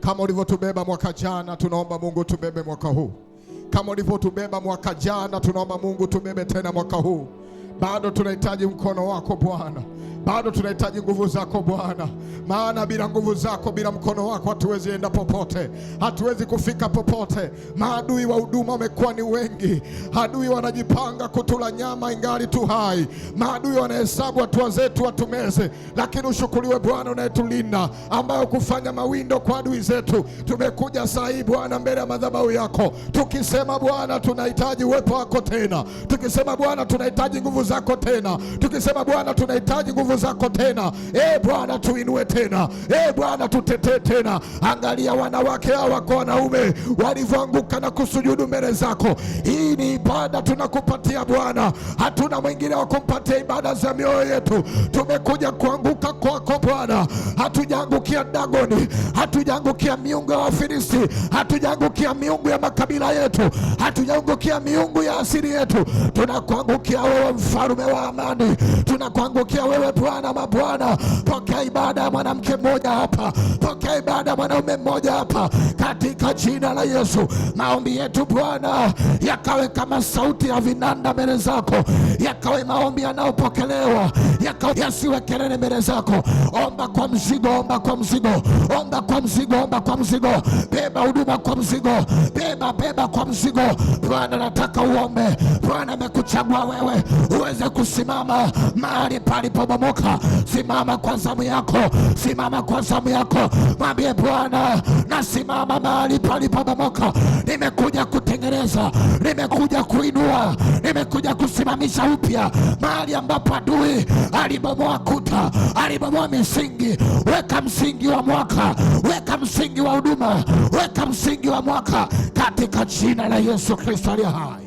Kama ulivyotubeba mwaka jana, tunaomba Mungu tubebe mwaka huu. Kama ulivyotubeba mwaka jana, tunaomba Mungu tubebe tena mwaka huu. Bado tunahitaji mkono wako Bwana. Bado tunahitaji nguvu zako Bwana. Maana bila nguvu zako, bila mkono wako hatuwezi enda popote. Hatuwezi kufika popote. Maadui wa huduma wamekuwa ni wengi. Adui wanajipanga kutula nyama ingali tu hai. Maadui wanahesabu hatua zetu watumeze. Lakini ushukuriwe Bwana unayetulinda, ambayo kufanya mawindo kwa adui zetu. Tumekuja saa hii Bwana mbele ya madhabahu yako, tukisema Bwana tunahitaji uwepo wako tena. Tukisema Bwana tunahitaji nguvu zako tena. Tukisema Bwana tunahitaji nguvu zako tena. Bwana tuinue tena. Bwana tutetee tena. Angalia wanawake hawa kwa wanaume walivyoanguka na kusujudu mbele zako. Hii ni ibada tunakupatia Bwana. Hatuna mwingine wa kumpatia ibada za mioyo yetu. Tumekuja kuanguka kwako Bwana. Hatujaangukia Dagoni, hatujaangukia miungu ya Wafilisti, hatujaangukia miungu ya makabila yetu, hatujaangukia miungu ya asili yetu. Tunakuangukia wewe mfalme wa amani. Tunakuangukia wewe Bwana mabwana. Pokea ibada ya mwanamke mmoja hapa. Pokea ibada ya mwanaume mmoja hapa, katika jina la Yesu. Maombi yetu Bwana yakawe kama sauti ya vinanda mbele zako. Yakawe maombi yanayopokelewa. Yasiwe kelele mbele zako. Omba kwa mzigo, omba kwa mzigo. Omba kwa mzigo, omba kwa mzigo. Beba huduma kwa mzigo. Beba kwa mzigo. Bwana nataka uombe. Bwana amekuchagua wewe uweze kusimama mahali palipobomoka. Simama kwa zamu yako. Simama kwa zamu yako. Mwambie Bwana, nasimama mahali palipobomoka. Nimekuja kutengeneza, nimekuja kuinua, nimekuja kusimamisha upya mahali ambapo adui alibomoa kuta, alibomoa misingi. Weka msingi wa mwaka, weka msingi wa huduma, weka msingi wa mwaka katika jina la Yesu Kristo aliye hai.